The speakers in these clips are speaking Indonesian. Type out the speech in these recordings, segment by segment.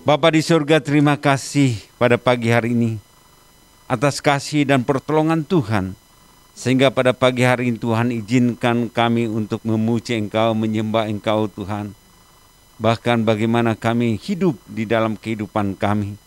Bapa di surga, terima kasih pada pagi hari ini atas kasih dan pertolongan Tuhan. Sehingga pada pagi hari ini Tuhan izinkan kami untuk memuji Engkau, menyembah Engkau Tuhan. Bahkan bagaimana kami hidup di dalam kehidupan kami.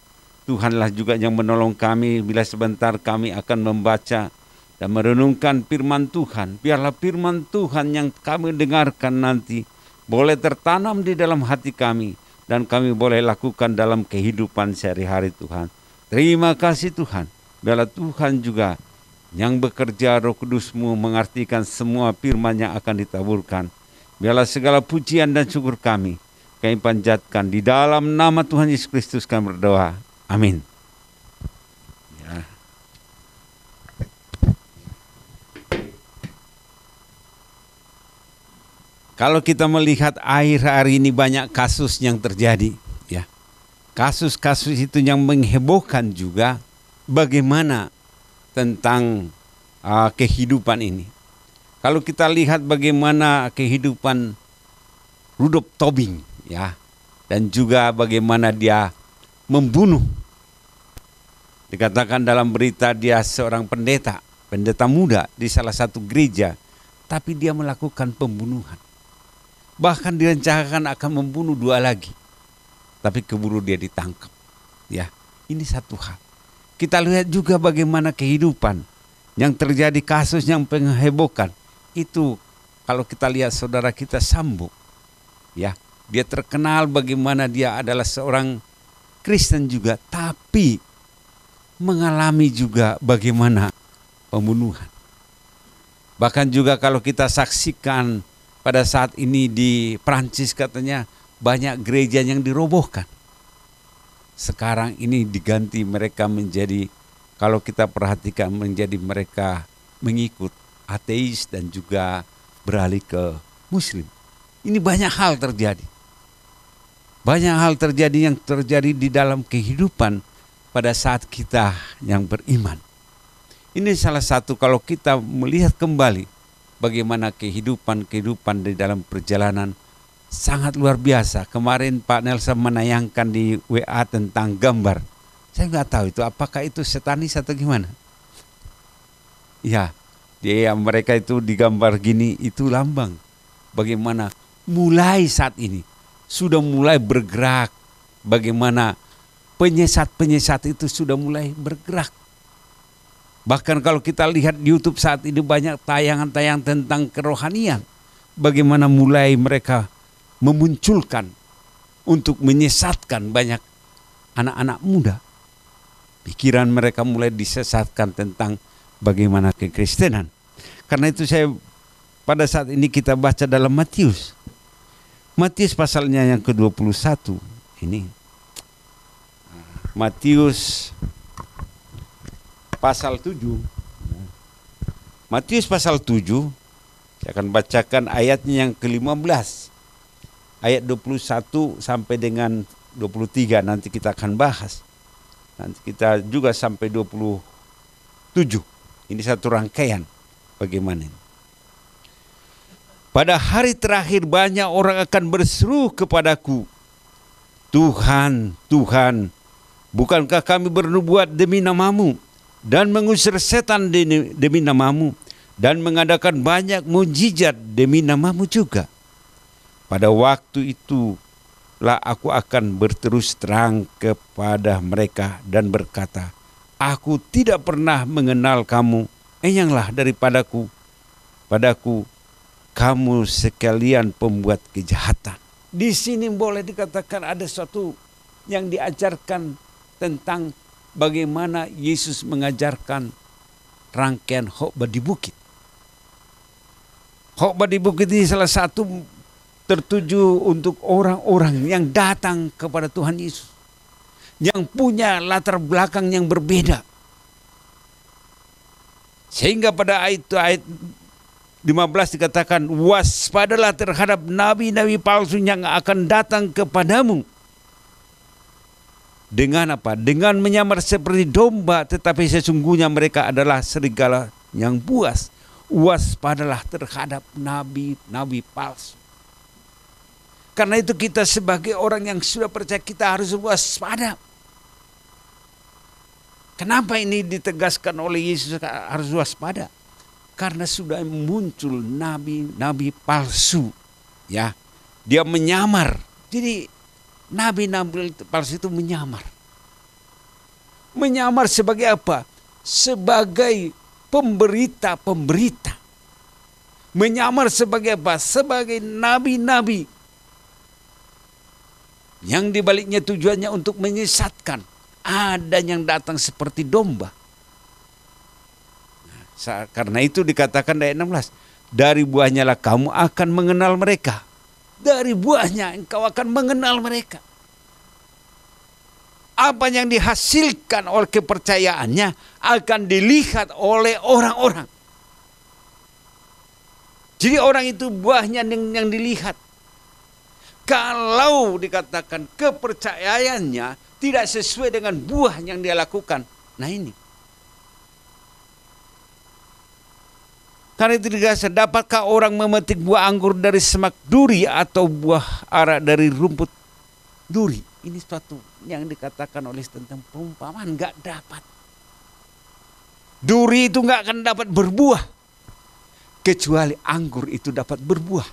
Tuhanlah juga yang menolong kami bila sebentar kami akan membaca dan merenungkan firman Tuhan. Biarlah firman Tuhan yang kami dengarkan nanti boleh tertanam di dalam hati kami. Dan kami boleh lakukan dalam kehidupan sehari-hari Tuhan. Terima kasih Tuhan. Biarlah Tuhan juga yang bekerja Roh Kudus-Mu mengartikan semua firman yang akan ditaburkan. Biarlah segala pujian dan syukur kami panjatkan di dalam nama Tuhan Yesus Kristus kami berdoa. Amin. Ya. Kalau kita melihat akhir hari ini banyak kasus yang terjadi, ya. Kasus-kasus itu yang menghebohkan juga bagaimana tentang kehidupan ini. Kalau kita lihat bagaimana kehidupan Rudolf Tobing, ya, dan juga bagaimana dia membunuh. Dikatakan dalam berita dia seorang pendeta muda di salah satu gereja, tapi dia melakukan pembunuhan. Bahkan direncanakan akan membunuh 2 lagi. Tapi keburu dia ditangkap. Ya, ini satu hal. Kita lihat juga bagaimana kehidupan yang terjadi, kasus yang menghebohkan. Itu kalau kita lihat saudara kita Sambo. Ya, dia terkenal bagaimana dia adalah seorang Kristen juga, tapi mengalami juga bagaimana pembunuhan. Bahkan juga kalau kita saksikan pada saat ini di Prancis katanya banyak gereja yang dirobohkan. Sekarang ini diganti mereka menjadi, kalau kita perhatikan menjadi mereka mengikut ateis dan juga beralih ke Muslim. Ini banyak hal terjadi. Banyak hal terjadi yang terjadi di dalam kehidupan pada saat kita yang beriman. Ini salah satu kalau kita melihat kembali bagaimana kehidupan di dalam perjalanan sangat luar biasa. Kemarin Pak Nelson menayangkan di WA tentang gambar. Saya nggak tahu itu apakah itu satanis atau gimana. Ya, mereka itu digambar gini, itu lambang. Bagaimana mulai saat ini sudah mulai bergerak. Bagaimana penyesat itu sudah mulai bergerak. Bahkan kalau kita lihat di YouTube saat ini banyak tayangan-tayangan tentang kerohanian. Bagaimana mulai mereka memunculkan untuk menyesatkan banyak anak-anak muda. Pikiran mereka mulai disesatkan tentang bagaimana kekristenan. Karena itu saya pada saat ini kita baca dalam Matius. Matius pasalnya yang ke-21 ini. Matius pasal 7. Matius pasal 7, saya akan bacakan ayatnya yang ke-15. Ayat 21 sampai dengan 23 nanti kita akan bahas. Nanti kita juga sampai 27. Ini satu rangkaian bagaimana ini. Pada hari terakhir banyak orang akan berseru kepadaku, Tuhan, Tuhan, bukankah kami bernubuat demi namamu dan mengusir setan demi namamu dan mengadakan banyak mujizat demi namamu juga. Pada waktu itulah aku akan berterus terang kepada mereka dan berkata, aku tidak pernah mengenal kamu, enyanglah padaku kamu sekalian pembuat kejahatan. Di sini boleh dikatakan ada sesuatu yang diajarkan tentang bagaimana Yesus mengajarkan rangkaian khotbah di bukit. Khotbah di bukit ini salah satu tertuju untuk orang-orang yang datang kepada Tuhan Yesus, yang punya latar belakang yang berbeda. Sehingga pada ayat 15 dikatakan, waspadalah terhadap nabi-nabi palsu yang akan datang kepadamu. Dengan apa? Dengan menyamar seperti domba, tetapi sesungguhnya mereka adalah serigala yang buas. Waspadalah terhadap nabi-nabi palsu. Karena itu kita sebagai orang yang sudah percaya kita harus waspada. Kenapa ini ditegaskan oleh Yesus harus waspada? Karena sudah muncul nabi-nabi palsu, ya. Dia menyamar. Jadi nabi-nabi palsu itu menyamar. Menyamar sebagai apa? Sebagai pemberita-pemberita. Menyamar sebagai apa? Sebagai nabi-nabi. Yang dibaliknya tujuannya untuk menyesatkan. Ada yang datang seperti domba. Nah, karena itu dikatakan ayat 16. Dari buahnya lah kamu akan mengenal mereka. Dari buahnya engkau akan mengenal mereka. Apa yang dihasilkan oleh kepercayaannya akan dilihat oleh orang-orang. Jadi orang itu buahnya yang dilihat. Kalau dikatakan kepercayaannya tidak sesuai dengan buah yang dia lakukan. Nah ini. Karena itu dikatakan, dapatkah orang memetik buah anggur dari semak duri atau buah ara dari rumput duri? Ini suatu yang dikatakan oleh tentang perumpamaan. Enggak dapat. Duri itu enggak akan dapat berbuah. Kecuali anggur itu dapat berbuah.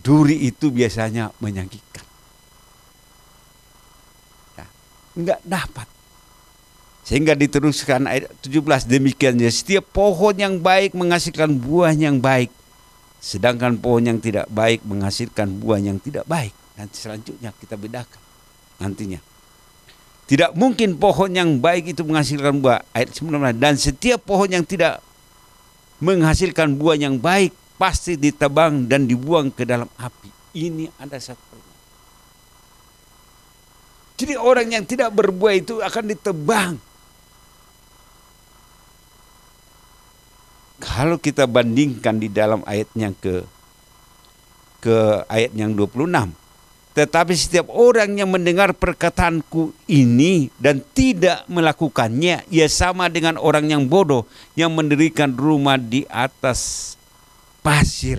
Duri itu biasanya menyakitkan. Enggak dapat. Sehingga diteruskan ayat 17 demikiannya. Setiap pohon yang baik menghasilkan buah yang baik. Sedangkan pohon yang tidak baik menghasilkan buah yang tidak baik. Nanti selanjutnya kita bedakan nantinya. Tidak mungkin pohon yang baik itu menghasilkan buah. Ayat 19. Dan setiap pohon yang tidak menghasilkan buah yang baik pasti ditebang dan dibuang ke dalam api. Ini ada satu. Jadi orang yang tidak berbuah itu akan ditebang. Kalau kita bandingkan di dalam ayat yang ke ayat yang 26. Tetapi setiap orang yang mendengar perkataanku ini dan tidak melakukannya, ia sama dengan orang yang bodoh yang mendirikan rumah di atas pasir.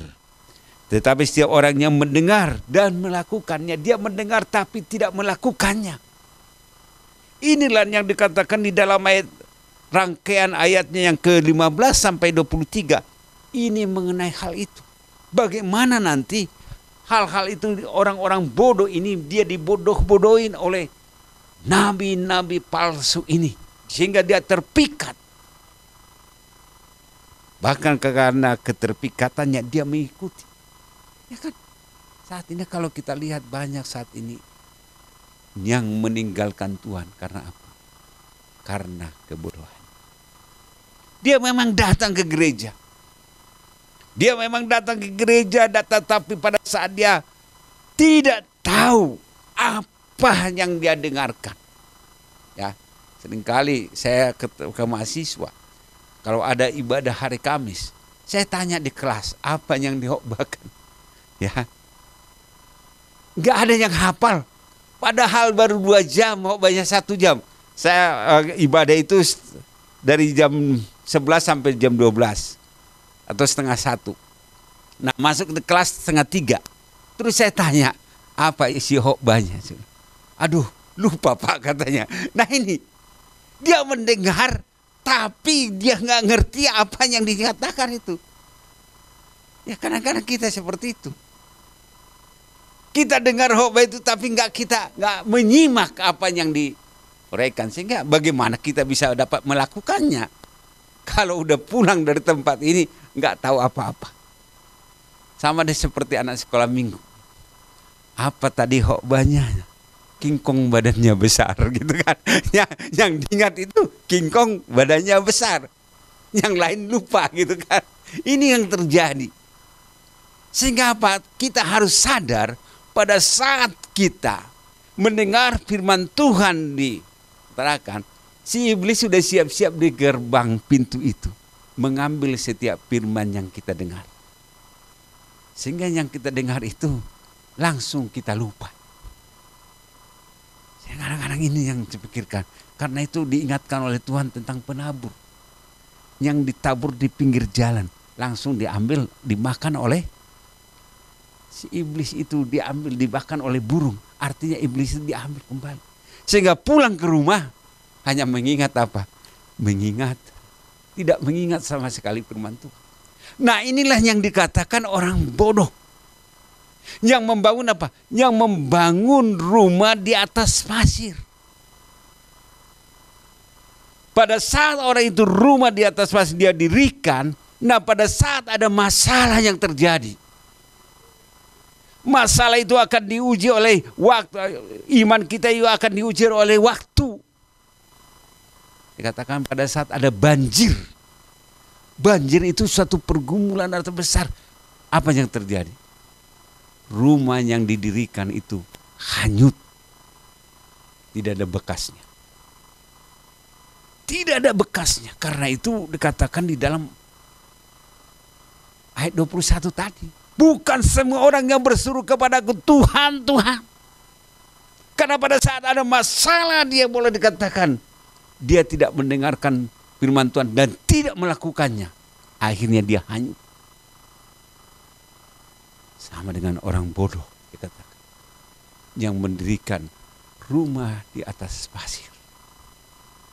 Tetapi setiap orang yang mendengar dan melakukannya, dia mendengar tapi tidak melakukannya. Inilah yang dikatakan di dalam ayat rangkaian ayatnya yang ke-15 sampai 23. Ini mengenai hal itu. Bagaimana nanti hal-hal itu orang-orang bodoh ini dia dibodoh-bodohin oleh nabi-nabi palsu ini. Sehingga dia terpikat. Bahkan karena keterpikatannya dia mengikuti. Ya kan, saat ini kalau kita lihat banyak saat ini yang meninggalkan Tuhan karena apa? Karena kebodohan. Dia memang datang ke gereja. Dia memang datang ke gereja, tapi pada saat dia tidak tahu apa yang dia dengarkan. Ya, seringkali saya ke mahasiswa, kalau ada ibadah hari Kamis, saya tanya di kelas apa yang dihotbahkan. Ya, nggak ada yang hafal. Padahal baru 2 jam, banyak 1 jam. Saya ibadah itu dari jam 11 sampai jam 12 atau setengah 1. Nah masuk ke kelas setengah 3. Terus saya tanya apa isi khotbahnya. Aduh lupa Pak katanya. Nah ini dia mendengar tapi dia nggak ngerti apa yang dikatakan itu. Ya kadang-kadang kita seperti itu. Kita dengar khotbah itu tapi kita nggak menyimak apa yang diuraikan, sehingga bagaimana kita bisa dapat melakukannya kalau udah pulang dari tempat ini nggak tahu apa-apa. Sama deh seperti anak sekolah minggu. Apa tadi khotbahnya? Kingkong badannya besar gitu kan. Yang diingat itu kingkong badannya besar. Yang lain lupa gitu kan. Ini yang terjadi. Sehingga apa? Kita harus sadar pada saat kita mendengar firman Tuhan diterangkan, si iblis sudah siap-siap di gerbang pintu itu, mengambil setiap firman yang kita dengar. Sehingga yang kita dengar itu langsung kita lupa. Kadang-kadang ini yang dipikirkan. Karena itu diingatkan oleh Tuhan tentang penabur. Yang ditabur di pinggir jalan, langsung diambil, dimakan oleh si iblis itu diambil, dimakan oleh burung. Artinya iblis itu diambil kembali. Sehingga pulang ke rumah hanya mengingat apa? Mengingat. Tidak mengingat sama sekali firman Tuhan. Nah, inilah yang dikatakan orang bodoh. Yang membangun apa? Yang membangun rumah di atas pasir. Pada saat orang itu rumah di atas pasir dia dirikan, nah pada saat ada masalah yang terjadi, masalah itu akan diuji oleh waktu. Iman kita itu akan diuji oleh waktu. Dikatakan pada saat ada banjir. Banjir itu suatu pergumulan atau besar. Apa yang terjadi? Rumah yang didirikan itu hanyut. Tidak ada bekasnya. Tidak ada bekasnya. Karena itu dikatakan di dalam ayat 21 tadi. Bukan semua orang yang berseru kepadaku, Tuhan, Tuhan. Karena pada saat ada masalah dia boleh dikatakan dia tidak mendengarkan firman Tuhan dan tidak melakukannya. Akhirnya dia hanyut. Sama dengan orang bodoh dikatakan. Yang mendirikan rumah di atas pasir.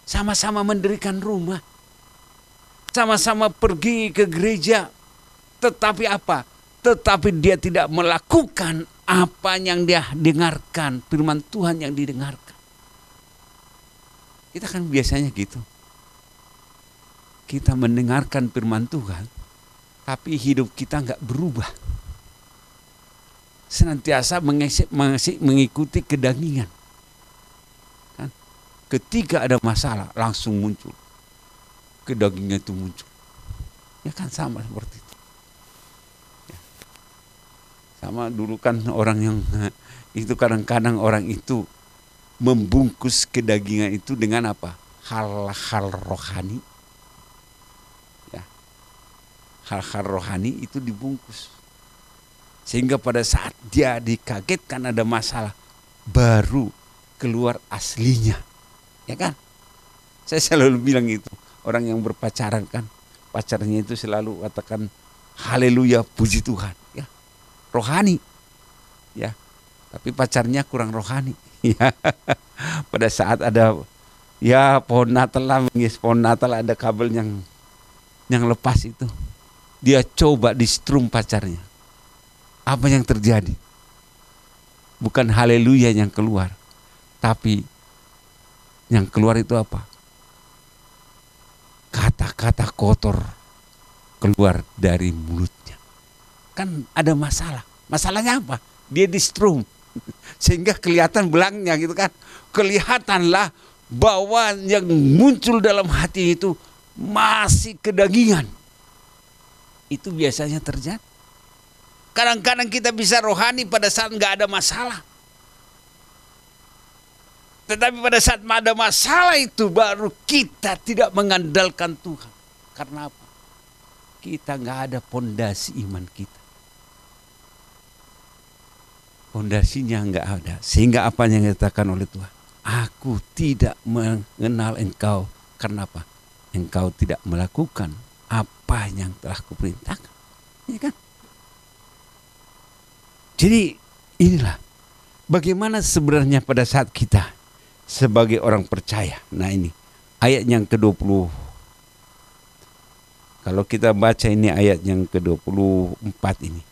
Sama-sama mendirikan rumah. Sama-sama pergi ke gereja. Tetapi apa? Tetapi dia tidak melakukan apa yang dia dengarkan. Firman Tuhan yang didengarkan. Kita kan biasanya gitu. Kita mendengarkan firman Tuhan. Tapi hidup kita nggak berubah. Senantiasa mengikuti kedagingan. Kan? Ketika ada masalah langsung muncul. Kedagingan itu muncul. Ya kan sama seperti itu. Ya. Sama dulu kan orang yang itu kadang-kadang orang itu membungkus kedagingan itu dengan apa? Hal-hal rohani. Ya. Hal-hal rohani itu dibungkus. Sehingga pada saat dia dikagetkan ada masalah, baru keluar aslinya. Ya kan? Saya selalu bilang itu. Orang yang berpacaran kan, pacarnya itu selalu katakan, haleluya, puji Tuhan. Ya, rohani. Ya, tapi pacarnya kurang rohani. Ya, pada saat ada, ya pohon Natal lah, pohon Natal ada kabel yang lepas itu. Dia coba di strum pacarnya. Apa yang terjadi? Bukan haleluya yang keluar, tapi yang keluar itu apa? Kata-kata kotor keluar dari mulutnya. Kan ada masalah. Masalahnya apa? Dia di strum. Sehingga kelihatan belangnya gitu kan. Kelihatanlah bahwa yang muncul dalam hati itu masih kedagingan. Itu biasanya terjadi. Kadang-kadang kita bisa rohani pada saat nggak ada masalah. Tetapi pada saat ada masalah itu baru kita tidak mengandalkan Tuhan. Karena apa? Kita nggak ada pondasi iman kita. Pondasinya nggak ada. Sehingga apa yang dikatakan oleh Tuhan? Aku tidak mengenal engkau. Karena apa? Engkau tidak melakukan apa yang telah kuperintahkan. Ya kan? Jadi inilah bagaimana sebenarnya pada saat kita sebagai orang percaya. Nah ini ayat yang ke-20. Kalau kita baca ini ayat yang ke-24 ini.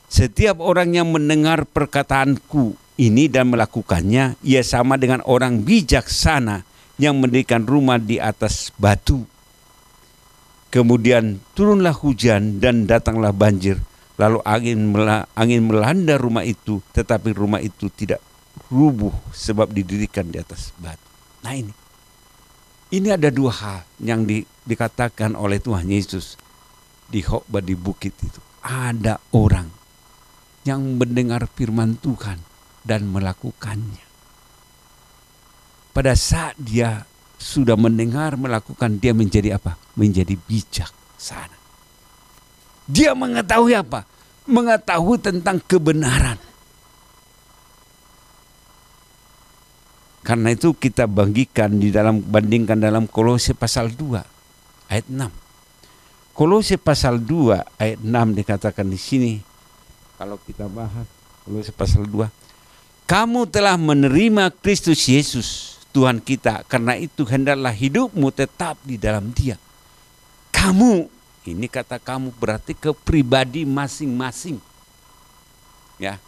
Setiap orang yang mendengar perkataanku ini dan melakukannya, ia sama dengan orang bijaksana yang mendirikan rumah di atas batu. Kemudian turunlah hujan dan datanglah banjir. Lalu angin melanda rumah itu, tetapi rumah itu tidak rubuh sebab didirikan di atas batu. Nah ini ada dua hal yang dikatakan oleh Tuhan Yesus di khotbah di bukit itu. Ada orang yang mendengar firman Tuhan dan melakukannya. Pada saat dia sudah mendengar, melakukan, dia menjadi apa? Menjadi bijaksana. Dia mengetahui apa? Mengetahui tentang kebenaran. Karena itu kita bandingkan dalam Kolose pasal 2 ayat 6. Kolose pasal 2 ayat 6 dikatakan di sini, Kalau kita bahas Kolose pasal 2, kamu telah menerima Kristus Yesus Tuhan kita, karena itu hendaklah hidupmu tetap di dalam Dia. Kamu, ini kata kamu berarti ke pribadi masing-masing. Ya.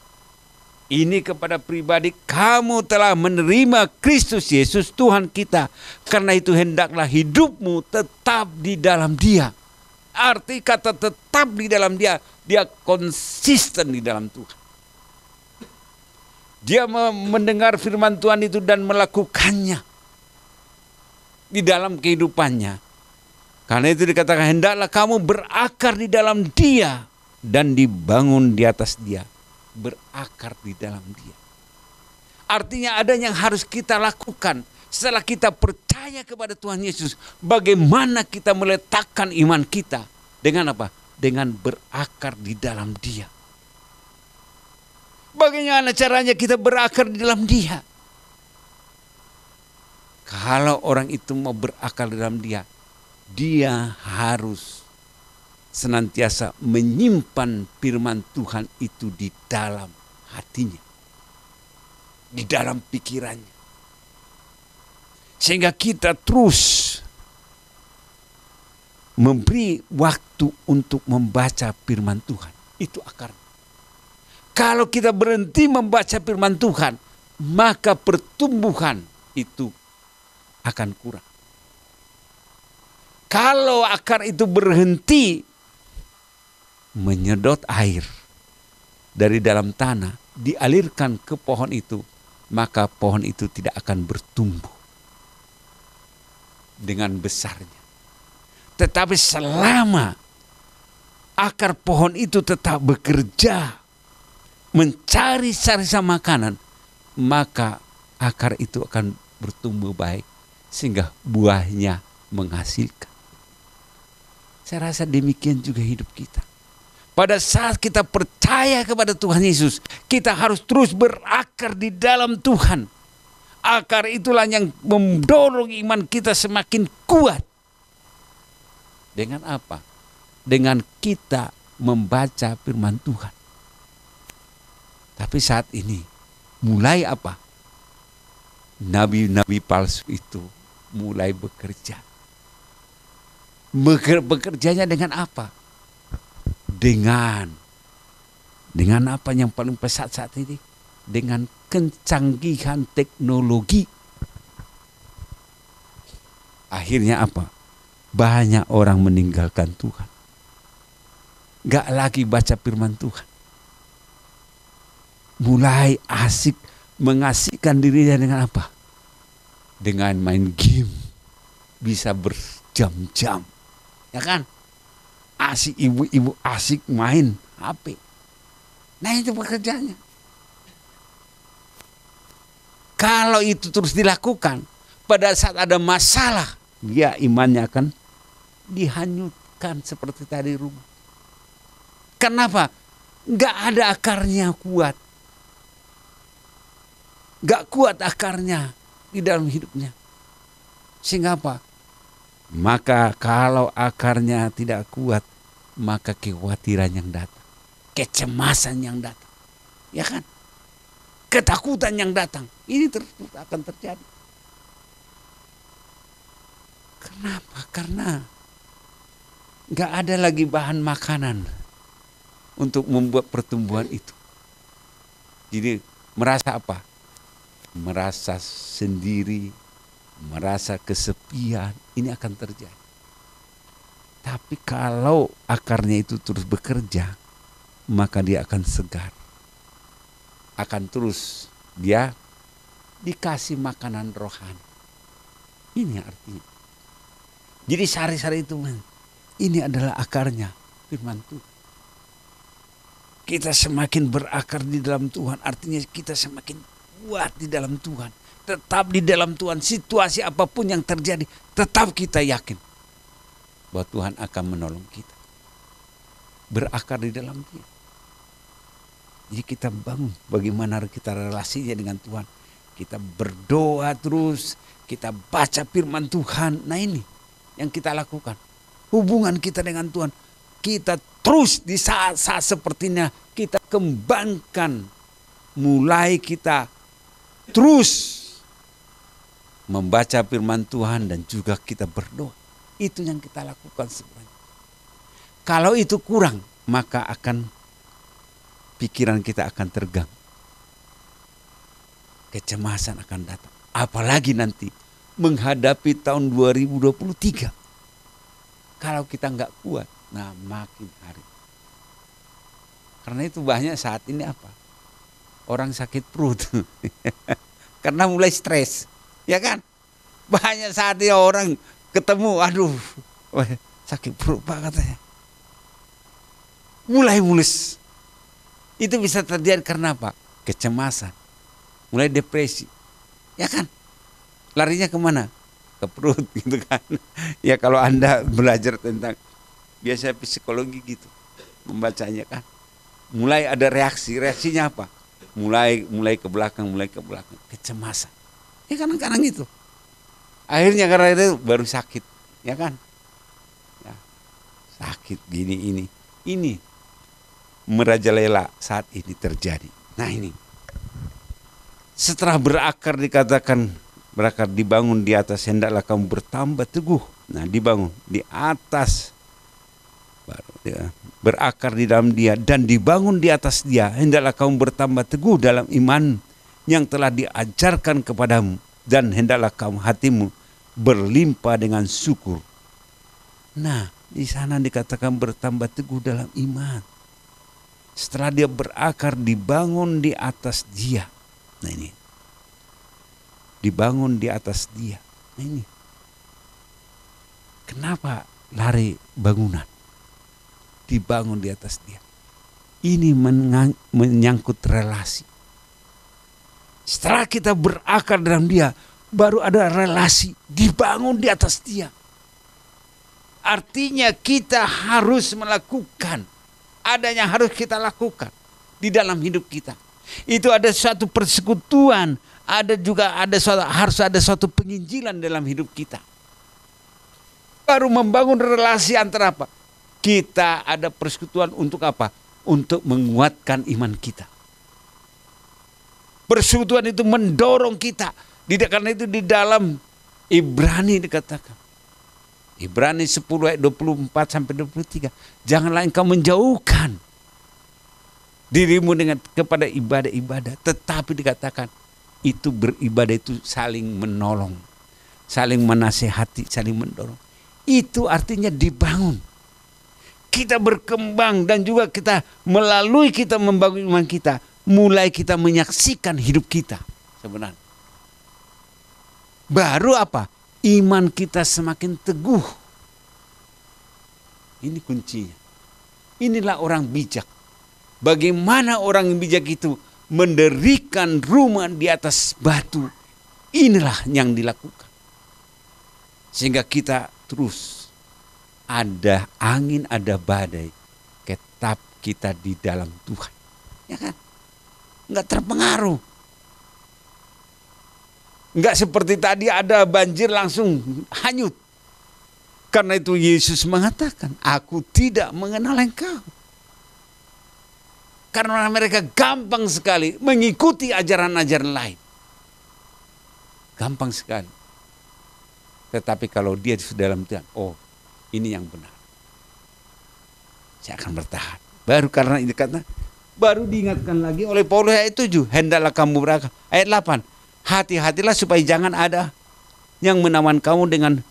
Ini kepada pribadi, kamu telah menerima Kristus Yesus Tuhan kita, karena itu hendaklah hidupmu tetap di dalam Dia. Arti kata tetap di dalam Dia, dia konsisten di dalam Tuhan. Dia mendengar firman Tuhan itu dan melakukannya di dalam kehidupannya. Karena itu dikatakan hendaklah kamu berakar di dalam Dia dan dibangun di atas Dia. Berakar di dalam Dia. Artinya ada yang harus kita lakukan setelah kita percaya kepada Tuhan Yesus. Bagaimana kita meletakkan iman kita? Dengan apa? Dengan berakar di dalam Dia. Bagaimana caranya kita berakar di dalam Dia? Kalau orang itu mau berakar di dalam Dia, dia harus senantiasa menyimpan firman Tuhan itu di dalam hatinya, di dalam pikirannya. Sehingga kita terus memberi waktu untuk membaca firman Tuhan. Itu akarnya. Kalau kita berhenti membaca firman Tuhan, maka pertumbuhan itu akan kurang. Kalau akar itu berhenti menyedot air dari dalam tanah, dialirkan ke pohon itu, maka pohon itu tidak akan bertumbuh dengan besarnya. Tetapi selama akar pohon itu tetap bekerja, mencari sisa makanan, maka akar itu akan bertumbuh baik sehingga buahnya menghasilkan. Saya rasa demikian juga hidup kita. Pada saat kita percaya kepada Tuhan Yesus, kita harus terus berakar di dalam Tuhan. Akar itulah yang mendorong iman kita semakin kuat. Dengan apa? Dengan kita membaca firman Tuhan. Tapi saat ini mulai apa? Nabi-nabi palsu itu mulai bekerja. Bekerjanya dengan apa? Dengan apa yang paling pesat saat ini? Dengan kecanggihan teknologi. Akhirnya apa? Banyak orang meninggalkan Tuhan. Gak lagi baca firman Tuhan. Mulai asik mengasihkan dirinya dengan apa? Dengan main game. Bisa berjam-jam. Ya kan? Asik ibu-ibu asik main HP. Nah itu pekerjaannya. Kalau itu terus dilakukan, pada saat ada masalah, dia imannya akan dihanyutkan seperti tadi rumah. Kenapa? Gak ada akarnya kuat. Gak kuat akarnya di dalam hidupnya. Sehingga apa? Maka kalau akarnya tidak kuat, maka kekhawatiran yang datang, kecemasan yang datang, ya kan? Ketakutan yang datang, ini terus akan terjadi. Kenapa? Karena gak ada lagi bahan makanan untuk membuat pertumbuhan itu. Jadi merasa apa? Merasa sendiri, merasa kesepian, ini akan terjadi. Tapi kalau akarnya itu terus bekerja, maka dia akan segar. Akan terus dia dikasih makanan rohani. Ini artinya. Jadi sari-sari itu, ini adalah akarnya firman Tuhan. Kita semakin berakar di dalam Tuhan, artinya kita semakin kuat di dalam Tuhan. Tetap di dalam Tuhan, situasi apapun yang terjadi, tetap kita yakin bahwa Tuhan akan menolong kita. Berakar di dalam Dia. Jadi kita bangun bagaimana kita relasinya dengan Tuhan. Kita berdoa terus, kita baca firman Tuhan. Nah ini yang kita lakukan. Hubungan kita dengan Tuhan, kita terus di saat-saat sepertinya kita kembangkan, mulai kita terus membaca firman Tuhan dan juga kita berdoa. Itu yang kita lakukan sebenarnya. Kalau itu kurang, maka pikiran kita akan terganggu. Kecemasan akan datang. Apalagi nanti menghadapi tahun 2023. Kalau kita nggak kuat, nah makin hari. Karena itu banyak saat ini apa? Orang sakit perut. Karena mulai stres. Ya kan? Banyak saat ini orang ketemu, aduh, sakit perut Pak katanya. Mulai mulus. Itu bisa terjadi karena apa? Kecemasan. Mulai depresi. Ya kan? Larinya kemana? Ke perut gitu kan. Ya kalau Anda belajar tentang biasa psikologi gitu. Membacanya kan. Mulai ada reaksi. Reaksinya apa? Mulai ke belakang. Kecemasan. Ya kadang-kadang itu. Akhirnya karena itu baru sakit. Ya kan? Ya, sakit gini ini. Ini merajalela saat ini terjadi. Nah ini. Setelah berakar dikatakan berakar dibangun di atas, hendaklah kamu bertambah teguh. Nah dibangun di atas, baru dia berakar di dalam dia dan dibangun di atas dia, hendaklah kamu bertambah teguh dalam iman yang telah diajarkan kepadamu, dan hendaklah kamu hatimu berlimpah dengan syukur. Nah di sana dikatakan bertambah teguh dalam iman. Setelah dia berakar dibangun di atas dia. Nah ini, dibangun di atas dia. Nah ini, kenapa lari bangunan? Dibangun di atas dia. Ini menyangkut relasi. Setelah kita berakar dalam dia, baru ada relasi dibangun di atas dia. Artinya kita harus melakukan, adanya harus kita lakukan di dalam hidup kita. Itu ada suatu persekutuan, harus ada suatu penginjilan dalam hidup kita. Baru membangun relasi antara apa? Kita ada persekutuan untuk apa? Untuk menguatkan iman kita. Persekutuan itu mendorong kita. Karena itu di dalam Ibrani dikatakan. Ibrani 10 ayat 24 sampai 23. Janganlah engkau menjauhkan dirimu kepada ibadah-ibadah, tetapi dikatakan itu beribadah itu saling menolong, saling menasehati, saling mendorong. Itu artinya dibangun. Kita berkembang dan juga kita melalui kita membangun iman kita, mulai kita menyaksikan hidup kita sebenarnya. Baru apa? Iman kita semakin teguh. Ini kuncinya. Inilah orang bijak. Bagaimana orang yang bijak itu mendirikan rumah di atas batu. Inilah yang dilakukan. Sehingga kita terus ada angin, ada badai, tetap kita di dalam Tuhan. Ya kan? Enggak terpengaruh. Enggak seperti tadi ada banjir langsung hanyut. Karena itu Yesus mengatakan, aku tidak mengenal engkau. Karena mereka gampang sekali mengikuti ajaran-ajaran lain. Gampang sekali. Tetapi kalau dia sudah dalam Tuhan, oh ini yang benar. Saya akan bertahan. Baru karena ini kata, baru diingatkan lagi oleh Paulus ayat 7. Hendaklah kamu berakar. Ayat 8. Hati-hatilah supaya jangan ada yang menawan kamu dengan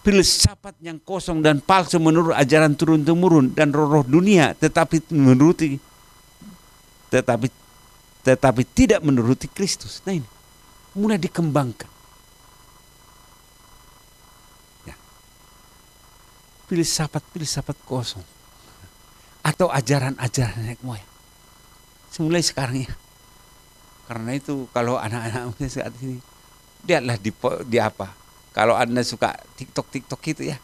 filsafat yang kosong dan palsu menurut ajaran turun-temurun dan roh-roh dunia, tetapi tidak menuruti Kristus. Nah ini mulai dikembangkan. Ya. Filsafat kosong atau ajaran-ajaran nenek moyang. Mulai sekarang ya. Karena itu kalau anak-anak saat ini lihatlah di apa? Kalau Anda suka TikTok itu ya.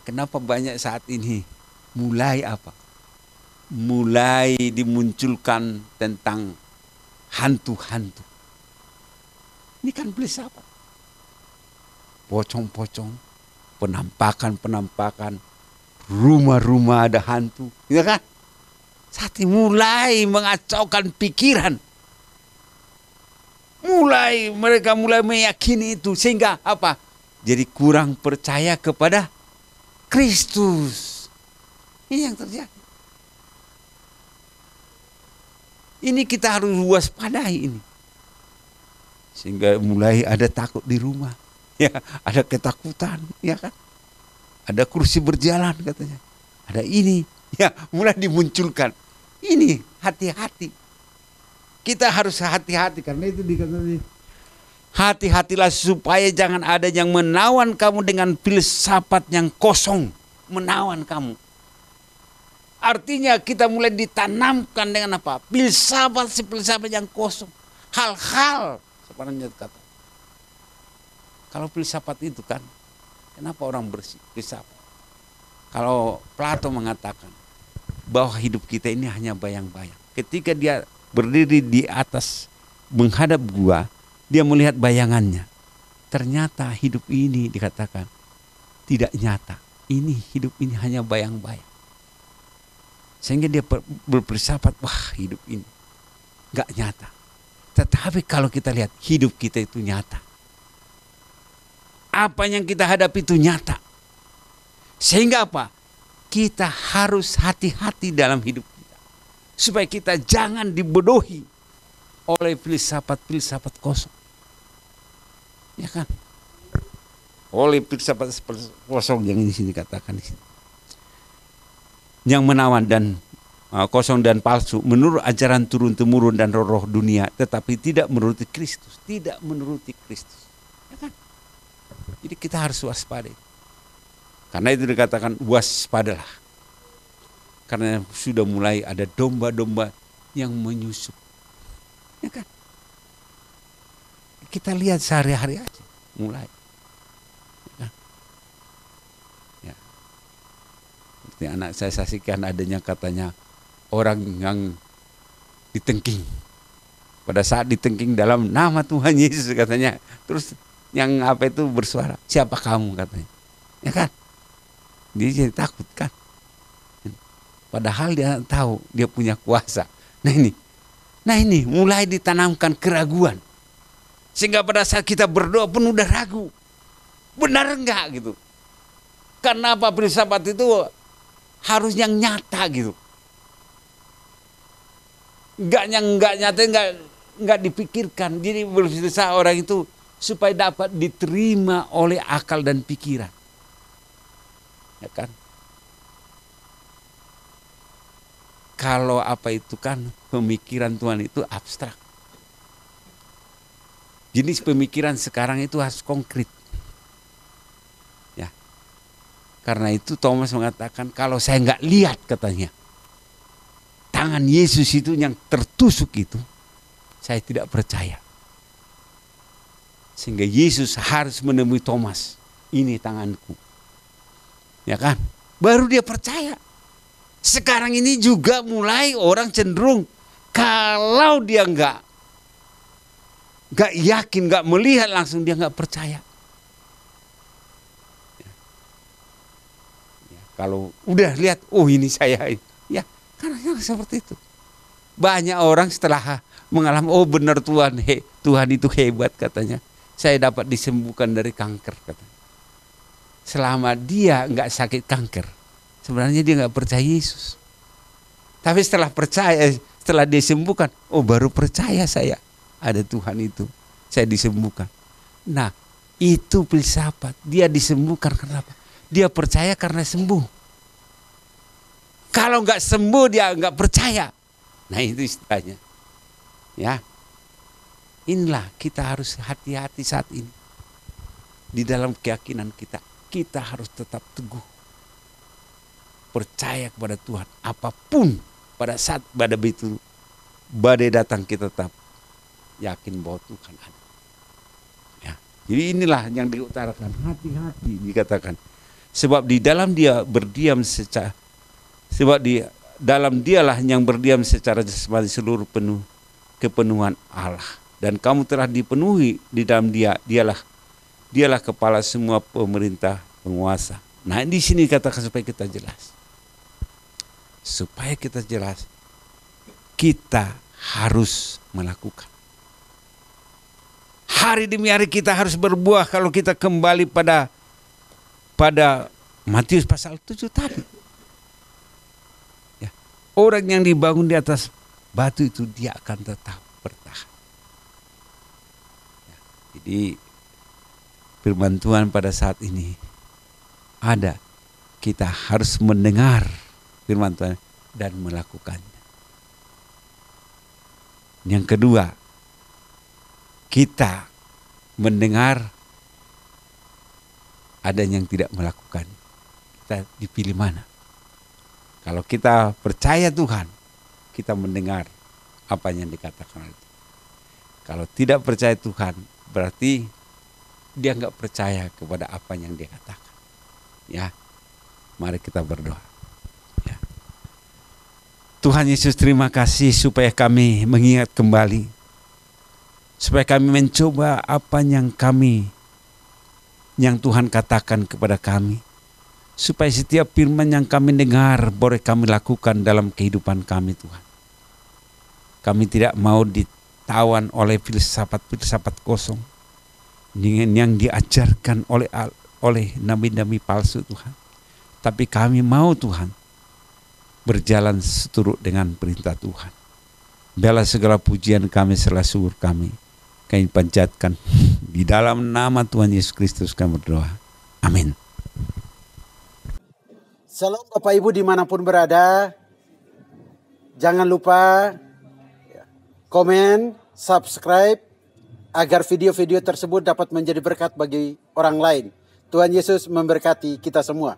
Kenapa banyak saat ini mulai apa? Mulai dimunculkan tentang hantu-hantu. Ini kan filsafat. Pocong-pocong, penampakan rumah-rumah ada hantu, ya kan? Saat mulai mengacaukan pikiran, mereka mulai meyakini itu, sehingga apa? Jadi kurang percaya kepada Kristus. Ini yang terjadi. Ini kita harus waspadai ini. Sehingga mulai ada takut di rumah, ya, ada ketakutan, ya kan? Ada kursi berjalan katanya. Ada ini, ya, mulai dimunculkan. Ini hati-hati. Kita harus hati-hati karena itu dikatakan hati-hatilah supaya jangan ada yang menawan kamu dengan filsafat yang kosong, menawan kamu. Artinya kita mulai ditanamkan dengan apa? Filsafat yang kosong. Hal-hal sebenarnya kata. Kalau filsafat itu kan, kenapa orang filsafat? Kalau Plato mengatakan bahwa hidup kita ini hanya bayang-bayang. Ketika dia berdiri di atas menghadap gua, dia melihat bayangannya. Ternyata hidup ini dikatakan tidak nyata. Ini hidup ini hanya bayang-bayang. Sehingga dia berfilsafat, wah hidup ini gak nyata. Tetapi kalau kita lihat hidup kita itu nyata. Apa yang kita hadapi itu nyata. Sehingga apa? Kita harus hati-hati dalam hidup kita. Supaya kita jangan dibodohi oleh filsafat-filsafat kosong. Ya kan? Oleh filsafat kosong yang di sini katakan di sini. Yang menawan dan kosong dan palsu menurut ajaran turun-temurun dan roh-roh dunia, tetapi tidak menuruti Kristus, ya kan? Jadi kita harus waspada. Karena itu dikatakan waspadalah. Karena sudah mulai ada domba-domba yang menyusup. Ya kan? Kita lihat sehari-hari aja mulai. Seperti anak saya saksikan adanya katanya orang yang ditengking. Pada saat ditengking dalam nama Tuhan Yesus katanya. Terus yang apa itu bersuara, siapa kamu katanya. Ya kan? Dia jadi takut kan. Padahal dia tahu dia punya kuasa. Nah ini mulai ditanamkan keraguan. Sehingga pada saat kita berdoa pun udah ragu. Benar enggak gitu. Karena apa? Filsafat itu harus yang nyata gitu. Enggak nyata, enggak dipikirkan. Jadi berusaha orang itu supaya dapat diterima oleh akal dan pikiran. Ya kan? Kalau apa itu kan pemikiran Tuhan itu abstrak. Jenis pemikiran sekarang itu harus konkret. Karena itu Thomas mengatakan kalau saya nggak lihat katanya tangan Yesus itu yang tertusuk itu, saya tidak percaya. Sehingga Yesus harus menemui Thomas, ini tanganku, ya kan? Baru dia percaya. Sekarang ini juga mulai orang cenderung kalau dia nggak yakin, nggak melihat langsung dia nggak percaya. Kalau udah lihat, oh ini saya, ya karena seperti itu. Banyak orang setelah mengalami, oh benar Tuhan, Tuhan itu hebat katanya. Saya dapat disembuhkan dari kanker katanya. Selama dia nggak sakit kanker, sebenarnya dia nggak percaya Yesus. Tapi setelah percaya, setelah dia sembuhkan, oh baru percaya saya ada Tuhan itu, saya disembuhkan. Nah itu filsafat, dia disembuhkan kenapa? Dia percaya karena sembuh. Kalau nggak sembuh dia nggak percaya. Nah itu istilahnya. Ya, inilah kita harus hati-hati saat ini. Di dalam keyakinan kita, kita harus tetap teguh. Percaya kepada Tuhan. Apapun pada saat badai datang kita tetap yakin bahwa Tuhan ada. Ya, jadi inilah yang diutarakan. Hati-hati dikatakan. Sebab di dalam dia berdiam secara dalam dialah yang berdiam secara jasmani seluruh kepenuhan Allah. Dan kamu telah dipenuhi di dalam dialah kepala semua pemerintah, penguasa Nah di sini katakan supaya kita jelas. Supaya kita jelas, kita harus melakukan. Hari demi hari kita harus berbuah kalau kita kembali pada Matius pasal 7 tadi. Ya. Orang yang dibangun di atas batu itu dia akan tetap bertahan. Ya. Jadi firman Tuhan pada saat ini ada, kita harus mendengar firman Tuhan dan melakukannya. Yang kedua, kita mendengar, ada yang tidak melakukan. Kita dipilih mana? Kalau kita percaya Tuhan, kita mendengar apa yang dikatakan oleh Tuhan. Kalau tidak percaya Tuhan, berarti dia nggak percaya kepada apa yang dia katakan. Ya, mari kita berdoa. Ya. Tuhan Yesus, terima kasih supaya kami mengingat kembali, supaya kami mencoba apa yang Tuhan katakan kepada kami, supaya setiap firman yang kami dengar boleh kami lakukan dalam kehidupan kami, Tuhan. Kami tidak mau ditawan oleh filsafat kosong yang diajarkan oleh nabi-nabi palsu, Tuhan. Tapi kami mau, Tuhan, berjalan seturut dengan perintah Tuhan. Biarlah segala pujian kami, segala syukur kami panjatkan di dalam nama Tuhan Yesus Kristus kami berdoa. Amin. Salam Bapak Ibu dimanapun berada. Jangan lupa komen, subscribe, agar video-video tersebut dapat menjadi berkat bagi orang lain. Tuhan Yesus memberkati kita semua.